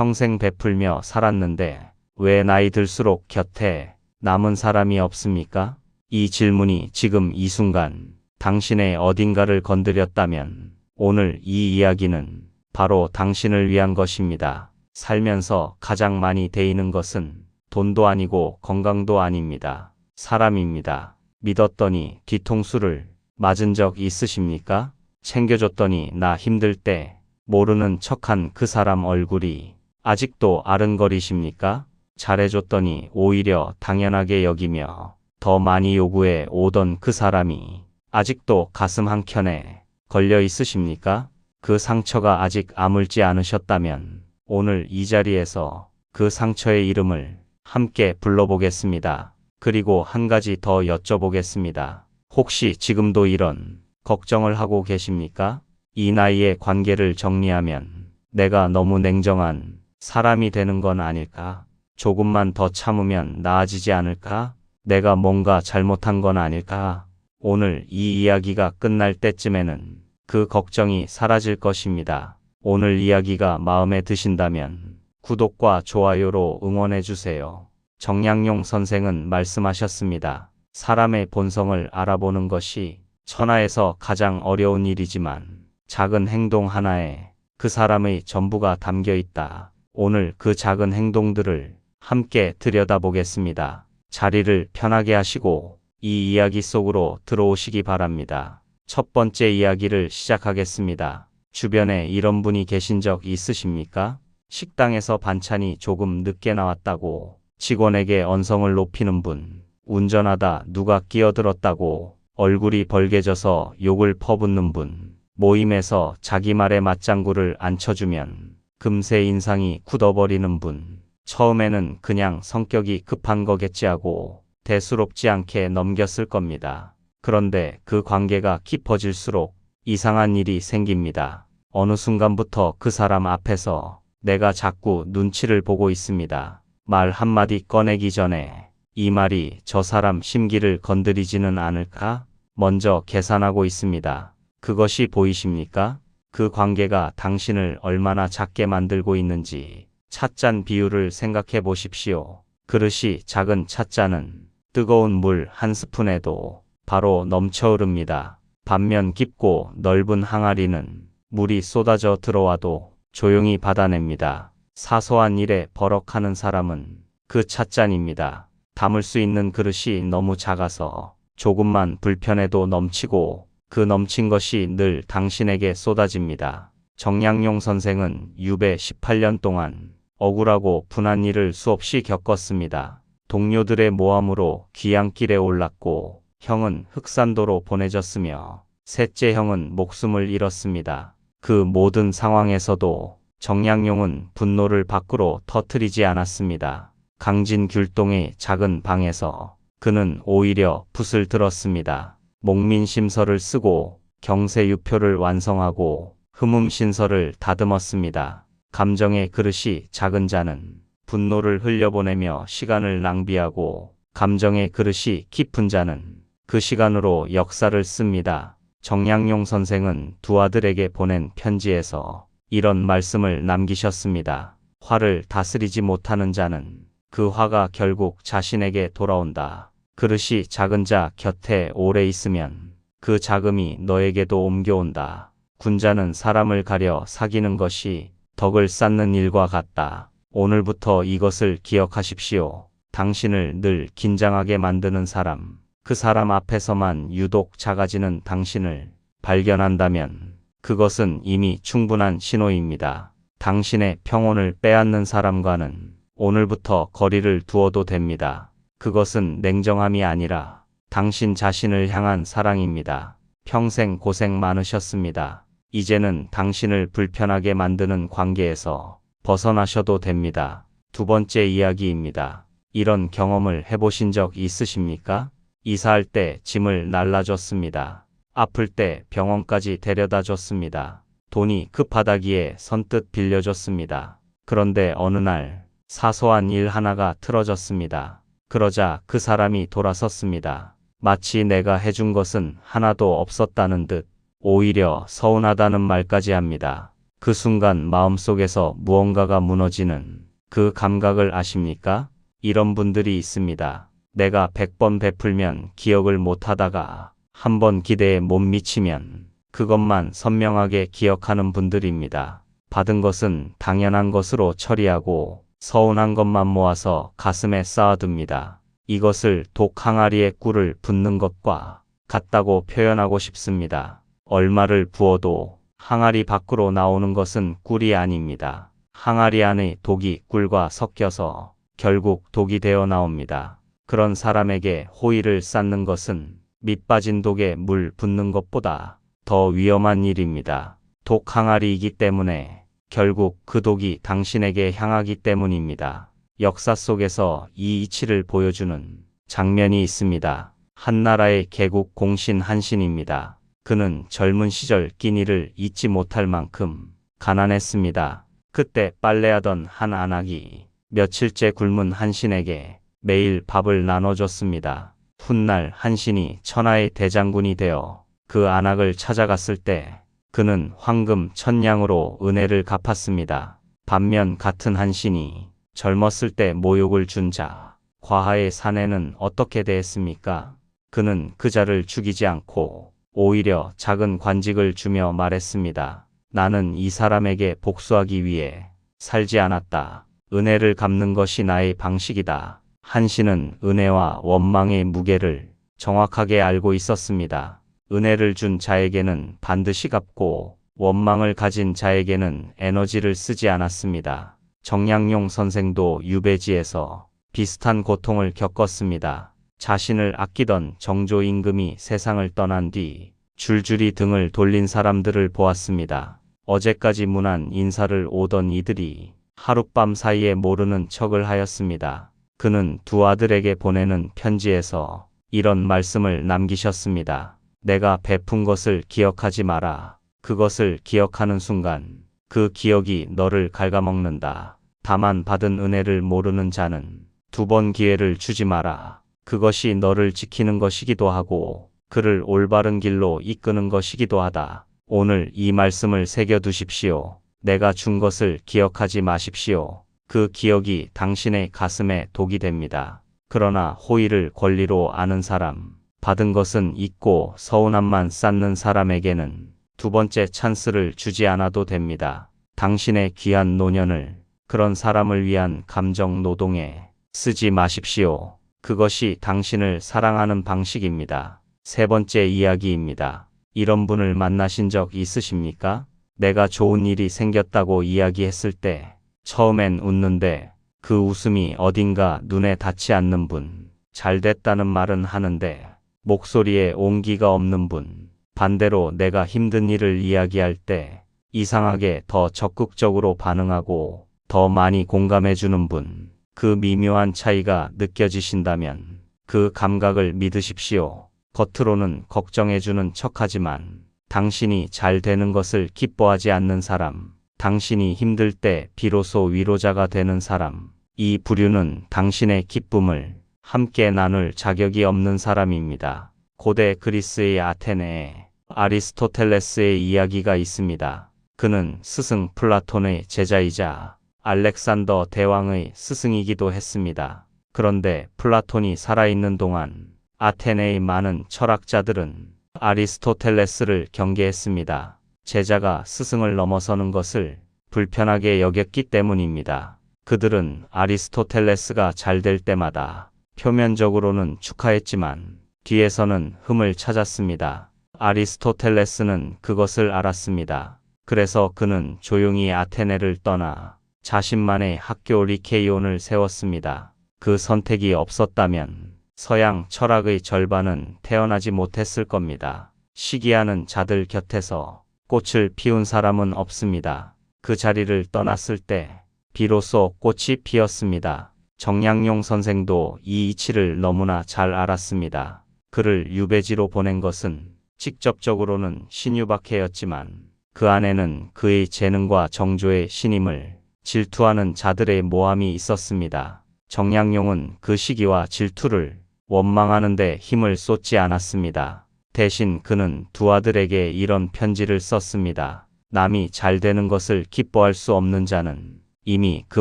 평생 베풀며 살았는데 왜 나이 들수록 곁에 남은 사람이 없습니까? 이 질문이 지금 이 순간 당신의 어딘가를 건드렸다면 오늘 이 이야기는 바로 당신을 위한 것입니다. 살면서 가장 많이 데이는 것은 돈도 아니고 건강도 아닙니다. 사람입니다. 믿었더니 뒤통수를 맞은 적 있으십니까? 챙겨줬더니 나 힘들 때 모르는 척한 그 사람 얼굴이 아직도 아른거리십니까? 잘해줬더니 오히려 당연하게 여기며 더 많이 요구해 오던 그 사람이 아직도 가슴 한켠에 걸려 있으십니까? 그 상처가 아직 아물지 않으셨다면 오늘 이 자리에서 그 상처의 이름을 함께 불러보겠습니다. 그리고 한 가지 더 여쭤보겠습니다. 혹시 지금도 이런 걱정을 하고 계십니까? 이 나이에 관계를 정리하면 내가 너무 냉정한 사람이 되는 건 아닐까? 조금만 더 참으면 나아지지 않을까? 내가 뭔가 잘못한 건 아닐까? 오늘 이 이야기가 끝날 때쯤에는 그 걱정이 사라질 것입니다. 오늘 이야기가 마음에 드신다면 구독과 좋아요로 응원해 주세요. 정약용 선생은 말씀하셨습니다. 사람의 본성을 알아보는 것이 천하에서 가장 어려운 일이지만 작은 행동 하나에 그 사람의 전부가 담겨 있다. 오늘 그 작은 행동들을 함께 들여다보겠습니다. 자리를 편하게 하시고 이 이야기 속으로 들어오시기 바랍니다. 첫 번째 이야기를 시작하겠습니다. 주변에 이런 분이 계신 적 있으십니까? 식당에서 반찬이 조금 늦게 나왔다고 직원에게 언성을 높이는 분, 운전하다 누가 끼어들었다고 얼굴이 벌개져서 욕을 퍼붓는 분, 모임에서 자기 말에 맞장구를 안 쳐주면 금세 인상이 굳어버리는 분, 처음에는 그냥 성격이 급한 거겠지 하고 대수롭지 않게 넘겼을 겁니다. 그런데 그 관계가 깊어질수록 이상한 일이 생깁니다. 어느 순간부터 그 사람 앞에서 내가 자꾸 눈치를 보고 있습니다. 말 한마디 꺼내기 전에 이 말이 저 사람 심기를 건드리지는 않을까? 먼저 계산하고 있습니다. 그것이 보이십니까? 그 관계가 당신을 얼마나 작게 만들고 있는지 찻잔 비율을 생각해 보십시오. 그릇이 작은 찻잔은 뜨거운 물 한 스푼에도 바로 넘쳐 흐릅니다. 반면 깊고 넓은 항아리는 물이 쏟아져 들어와도 조용히 받아냅니다. 사소한 일에 버럭하는 사람은 그 찻잔입니다. 담을 수 있는 그릇이 너무 작아서 조금만 불편해도 넘치고 그 넘친 것이 늘 당신에게 쏟아집니다. 정약용 선생은 유배 18년 동안 억울하고 분한 일을 수없이 겪었습니다. 동료들의 모함으로 귀향길에 올랐고 형은 흑산도로 보내졌으며 셋째 형은 목숨을 잃었습니다. 그 모든 상황에서도 정약용은 분노를 밖으로 터뜨리지 않았습니다. 강진귤동의 작은 방에서 그는 오히려 붓을 들었습니다. 목민심서를 쓰고 경세유표를 완성하고 흠음신서를 다듬었습니다. 감정의 그릇이 작은 자는 분노를 흘려보내며 시간을 낭비하고 감정의 그릇이 깊은 자는 그 시간으로 역사를 씁니다. 정약용 선생은 두 아들에게 보낸 편지에서 이런 말씀을 남기셨습니다. 화를 다스리지 못하는 자는 그 화가 결국 자신에게 돌아온다. 그릇이 작은 자 곁에 오래 있으면 그 자금이 너에게도 옮겨온다. 군자는 사람을 가려 사귀는 것이 덕을 쌓는 일과 같다. 오늘부터 이것을 기억하십시오. 당신을 늘 긴장하게 만드는 사람, 그 사람 앞에서만 유독 작아지는 당신을 발견한다면 그것은 이미 충분한 신호입니다. 당신의 평온을 빼앗는 사람과는 오늘부터 거리를 두어도 됩니다. 그것은 냉정함이 아니라 당신 자신을 향한 사랑입니다. 평생 고생 많으셨습니다. 이제는 당신을 불편하게 만드는 관계에서 벗어나셔도 됩니다. 두 번째 이야기입니다. 이런 경험을 해보신 적 있으십니까? 이사할 때 짐을 날라줬습니다. 아플 때 병원까지 데려다 줬습니다. 돈이 급하다기에 선뜻 빌려줬습니다. 그런데 어느 날 사소한 일 하나가 틀어졌습니다. 그러자 그 사람이 돌아섰습니다. 마치 내가 해준 것은 하나도 없었다는 듯 오히려 서운하다는 말까지 합니다. 그 순간 마음속에서 무언가가 무너지는 그 감각을 아십니까? 이런 분들이 있습니다. 내가 100번 베풀면 기억을 못하다가 한 번 기대에 못 미치면 그것만 선명하게 기억하는 분들입니다. 받은 것은 당연한 것으로 처리하고 서운한 것만 모아서 가슴에 쌓아둡니다. 이것을 독 항아리에 꿀을 붓는 것과 같다고 표현하고 싶습니다. 얼마를 부어도 항아리 밖으로 나오는 것은 꿀이 아닙니다. 항아리 안의 독이 꿀과 섞여서 결국 독이 되어 나옵니다. 그런 사람에게 호의를 쌓는 것은 밑 빠진 독에 물 붓는 것보다 더 위험한 일입니다. 독 항아리이기 때문에 결국 그 독이 당신에게 향하기 때문입니다. 역사 속에서 이 이치를 보여주는 장면이 있습니다. 한나라의 개국 공신 한신입니다. 그는 젊은 시절 끼니를 잊지 못할 만큼 가난했습니다. 그때 빨래하던 한 안악이 며칠째 굶은 한신에게 매일 밥을 나눠줬습니다. 훗날 한신이 천하의 대장군이 되어 그 안악을 찾아갔을 때 그는 황금 1000냥으로 은혜를 갚았습니다. 반면 같은 한신이 젊었을 때 모욕을 준 자, 과하의 사내는 어떻게 대했습니까? 그는 그 자를 죽이지 않고 오히려 작은 관직을 주며 말했습니다. 나는 이 사람에게 복수하기 위해 살지 않았다. 은혜를 갚는 것이 나의 방식이다. 한신은 은혜와 원망의 무게를 정확하게 알고 있었습니다. 은혜를 준 자에게는 반드시 갚고 원망을 가진 자에게는 에너지를 쓰지 않았습니다. 정약용 선생도 유배지에서 비슷한 고통을 겪었습니다. 자신을 아끼던 정조 임금이 세상을 떠난 뒤 줄줄이 등을 돌린 사람들을 보았습니다. 어제까지 문안 인사를 오던 이들이 하룻밤 사이에 모르는 척을 하였습니다. 그는 두 아들에게 보내는 편지에서 이런 말씀을 남기셨습니다. 내가 베푼 것을 기억하지 마라. 그것을 기억하는 순간 그 기억이 너를 갉아먹는다. 다만 받은 은혜를 모르는 자는 두 번 기회를 주지 마라. 그것이 너를 지키는 것이기도 하고 그를 올바른 길로 이끄는 것이기도 하다. 오늘 이 말씀을 새겨두십시오. 내가 준 것을 기억하지 마십시오. 그 기억이 당신의 가슴에 독이 됩니다. 그러나 호의를 권리로 아는 사람, 받은 것은 잊고 서운함만 쌓는 사람에게는 두 번째 찬스를 주지 않아도 됩니다. 당신의 귀한 노년을 그런 사람을 위한 감정 노동에 쓰지 마십시오. 그것이 당신을 사랑하는 방식입니다. 세 번째 이야기입니다. 이런 분을 만나신 적 있으십니까? 내가 좋은 일이 생겼다고 이야기했을 때 처음엔 웃는데 그 웃음이 어딘가 눈에 닿지 않는 분, 잘 됐다는 말은 하는데 목소리에 온기가 없는 분, 반대로 내가 힘든 일을 이야기할 때 이상하게 더 적극적으로 반응하고 더 많이 공감해주는 분, 그 미묘한 차이가 느껴지신다면 그 감각을 믿으십시오. 겉으로는 걱정해주는 척하지만 당신이 잘 되는 것을 기뻐하지 않는 사람, 당신이 힘들 때 비로소 위로자가 되는 사람, 이 부류는 당신의 기쁨을 함께 나눌 자격이 없는 사람입니다. 고대 그리스의 아테네에 아리스토텔레스의 이야기가 있습니다. 그는 스승 플라톤의 제자이자 알렉산더 대왕의 스승이기도 했습니다. 그런데 플라톤이 살아있는 동안 아테네의 많은 철학자들은 아리스토텔레스를 경계했습니다. 제자가 스승을 넘어서는 것을 불편하게 여겼기 때문입니다. 그들은 아리스토텔레스가 잘 될 때마다 표면적으로는 축하했지만 뒤에서는 흠을 찾았습니다. 아리스토텔레스는 그것을 알았습니다. 그래서 그는 조용히 아테네를 떠나 자신만의 학교 리케이온을 세웠습니다. 그 선택이 없었다면 서양 철학의 절반은 태어나지 못했을 겁니다. 시기하는 자들 곁에서 꽃을 피운 사람은 없습니다. 그 자리를 떠났을 때 비로소 꽃이 피었습니다. 정약용 선생도 이 이치를 너무나 잘 알았습니다. 그를 유배지로 보낸 것은 직접적으로는 신유박해였지만 그 안에는 그의 재능과 정조의 신임을 질투하는 자들의 모함이 있었습니다. 정약용은 그 시기와 질투를 원망하는 데 힘을 쏟지 않았습니다. 대신 그는 두 아들에게 이런 편지를 썼습니다. 남이 잘 되는 것을 기뻐할 수 없는 자는 이미 그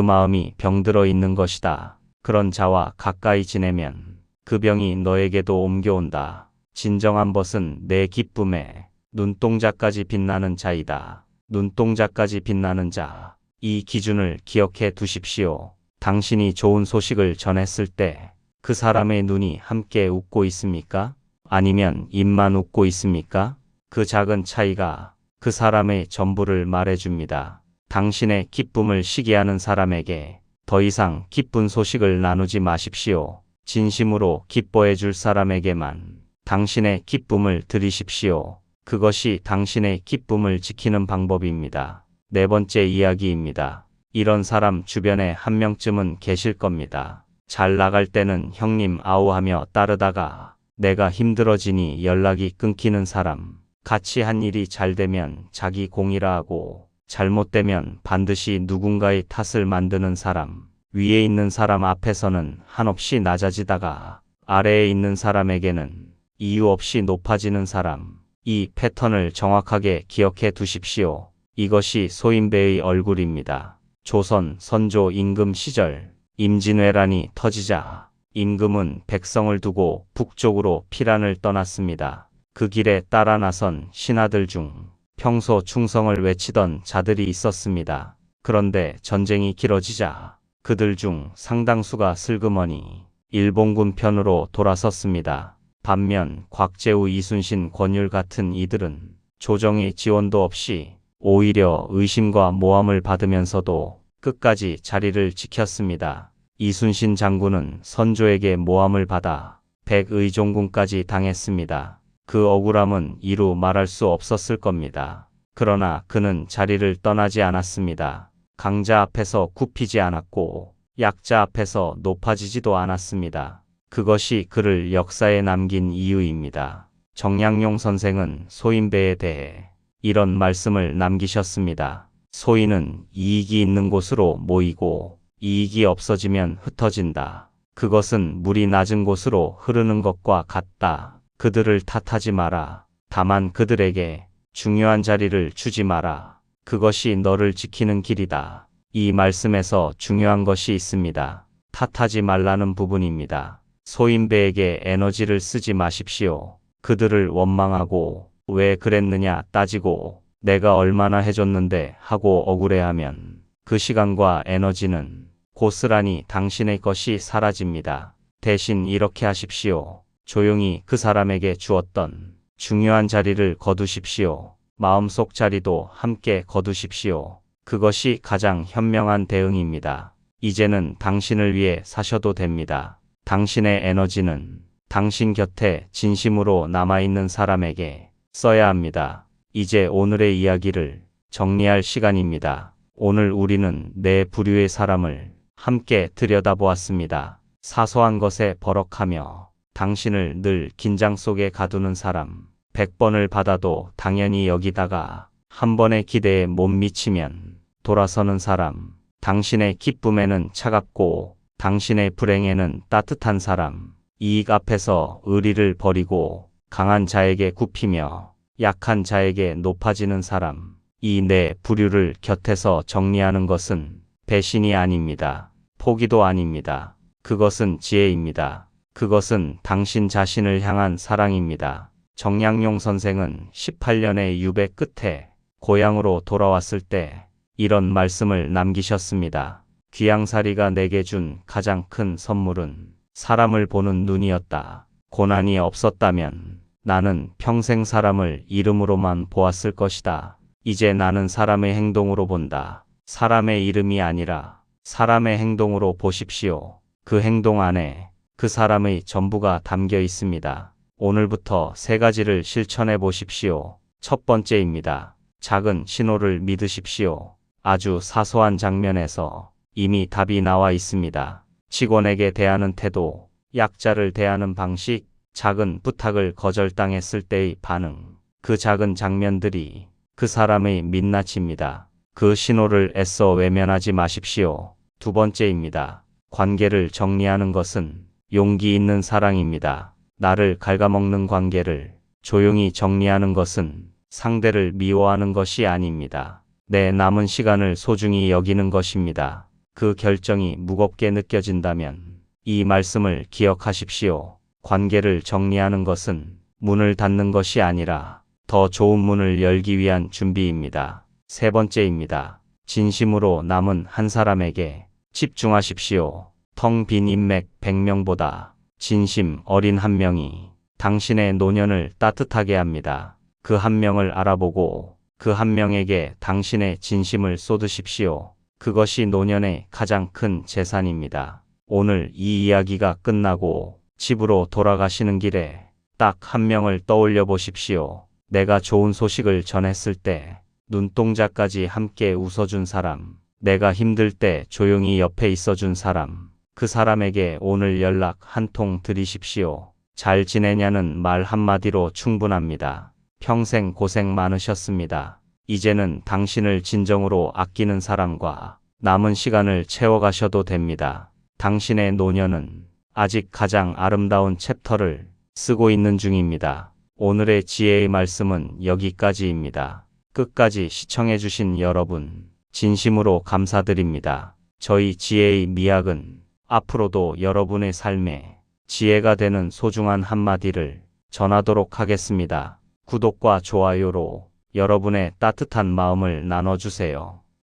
마음이 병들어 있는 것이다. 그런 자와 가까이 지내면 그 병이 너에게도 옮겨온다. 진정한 벗은 내 기쁨에 눈동자까지 빛나는 자이다. 눈동자까지 빛나는 자. 이 기준을 기억해 두십시오. 당신이 좋은 소식을 전했을 때 그 사람의 눈이 함께 웃고 있습니까? 아니면 입만 웃고 있습니까? 그 작은 차이가 그 사람의 전부를 말해줍니다. 당신의 기쁨을 시기하는 사람에게 더 이상 기쁜 소식을 나누지 마십시오. 진심으로 기뻐해 줄 사람에게만 당신의 기쁨을 드리십시오. 그것이 당신의 기쁨을 지키는 방법입니다. 네 번째 이야기입니다. 이런 사람 주변에 한 명쯤은 계실 겁니다. 잘 나갈 때는 형님 아우하며 따르다가 내가 힘들어지니 연락이 끊기는 사람. 같이 한 일이 잘 되면 자기 공이라 하고 잘못되면 반드시 누군가의 탓을 만드는 사람. 위에 있는 사람 앞에서는 한없이 낮아지다가 아래에 있는 사람에게는 이유 없이 높아지는 사람. 이 패턴을 정확하게 기억해 두십시오. 이것이 소인배의 얼굴입니다. 조선 선조 임금 시절 임진왜란이 터지자 임금은 백성을 두고 북쪽으로 피란을 떠났습니다. 그 길에 따라 나선 신하들 중 평소 충성을 외치던 자들이 있었습니다. 그런데 전쟁이 길어지자 그들 중 상당수가 슬그머니 일본군 편으로 돌아섰습니다. 반면 곽재우, 이순신, 권율 같은 이들은 조정의 지원도 없이 오히려 의심과 모함을 받으면서도 끝까지 자리를 지켰습니다. 이순신 장군은 선조에게 모함을 받아 백의종군까지 당했습니다. 그 억울함은 이루 말할 수 없었을 겁니다. 그러나 그는 자리를 떠나지 않았습니다. 강자 앞에서 굽히지 않았고 약자 앞에서 높아지지도 않았습니다. 그것이 그를 역사에 남긴 이유입니다. 정약용 선생은 소인배에 대해 이런 말씀을 남기셨습니다. 소인은 이익이 있는 곳으로 모이고 이익이 없어지면 흩어진다. 그것은 물이 낮은 곳으로 흐르는 것과 같다. 그들을 탓하지 마라. 다만 그들에게 중요한 자리를 주지 마라. 그것이 너를 지키는 길이다. 이 말씀에서 중요한 것이 있습니다. 탓하지 말라는 부분입니다. 소인배에게 에너지를 쓰지 마십시오. 그들을 원망하고 왜 그랬느냐 따지고 내가 얼마나 해줬는데 하고 억울해하면 그 시간과 에너지는 고스란히 당신의 것이 사라집니다. 대신 이렇게 하십시오. 조용히 그 사람에게 주었던 중요한 자리를 거두십시오. 마음속 자리도 함께 거두십시오. 그것이 가장 현명한 대응입니다. 이제는 당신을 위해 사셔도 됩니다. 당신의 에너지는 당신 곁에 진심으로 남아있는 사람에게 써야 합니다. 이제 오늘의 이야기를 정리할 시간입니다. 오늘 우리는 네 부류의 사람을 함께 들여다보았습니다. 사소한 것에 버럭하며 당신을 늘 긴장 속에 가두는 사람. 100번을 받아도 당연히 여기다가 한 번의 기대에 못 미치면 돌아서는 사람. 당신의 기쁨에는 차갑고 당신의 불행에는 따뜻한 사람. 이익 앞에서 의리를 버리고 강한 자에게 굽히며 약한 자에게 높아지는 사람. 이 네 부류를 곁에서 정리하는 것은 배신이 아닙니다. 포기도 아닙니다. 그것은 지혜입니다. 그것은 당신 자신을 향한 사랑입니다. 정약용 선생은 18년의 유배 끝에 고향으로 돌아왔을 때 이런 말씀을 남기셨습니다. 귀양사리가 내게 준 가장 큰 선물은 사람을 보는 눈이었다. 고난이 없었다면 나는 평생 사람을 이름으로만 보았을 것이다. 이제 나는 사람의 행동으로 본다. 사람의 이름이 아니라 사람의 행동으로 보십시오. 그 행동 안에 그 사람의 전부가 담겨 있습니다. 오늘부터 세 가지를 실천해 보십시오. 첫 번째입니다. 작은 신호를 믿으십시오. 아주 사소한 장면에서 이미 답이 나와 있습니다. 직원에게 대하는 태도, 약자를 대하는 방식, 작은 부탁을 거절당했을 때의 반응. 그 작은 장면들이 그 사람의 민낯입니다. 그 신호를 애써 외면하지 마십시오. 두 번째입니다. 관계를 정리하는 것은 용기 있는 사랑입니다. 나를 갉아먹는 관계를 조용히 정리하는 것은 상대를 미워하는 것이 아닙니다. 내 남은 시간을 소중히 여기는 것입니다. 그 결정이 무겁게 느껴진다면 이 말씀을 기억하십시오. 관계를 정리하는 것은 문을 닫는 것이 아니라 더 좋은 문을 열기 위한 준비입니다. 세 번째입니다. 진심으로 남은 한 사람에게 집중하십시오. 텅 빈 인맥 100명보다 진심 어린 한 명이 당신의 노년을 따뜻하게 합니다. 그 한 명을 알아보고 그 한 명에게 당신의 진심을 쏟으십시오. 그것이 노년의 가장 큰 재산입니다. 오늘 이 이야기가 끝나고 집으로 돌아가시는 길에 딱 한 명을 떠올려 보십시오. 내가 좋은 소식을 전했을 때 눈동자까지 함께 웃어준 사람, 내가 힘들 때 조용히 옆에 있어준 사람, 그 사람에게 오늘 연락 한 통 드리십시오. 잘 지내냐는 말 한마디로 충분합니다. 평생 고생 많으셨습니다. 이제는 당신을 진정으로 아끼는 사람과 남은 시간을 채워가셔도 됩니다. 당신의 노년은 아직 가장 아름다운 챕터를 쓰고 있는 중입니다. 오늘의 지혜의 말씀은 여기까지입니다. 끝까지 시청해주신 여러분, 진심으로 감사드립니다. 저희 지혜의 미학은 앞으로도 여러분의 삶에 지혜가 되는 소중한 한마디를 전하도록 하겠습니다. 구독과 좋아요로 여러분의 따뜻한 마음을 나눠주세요.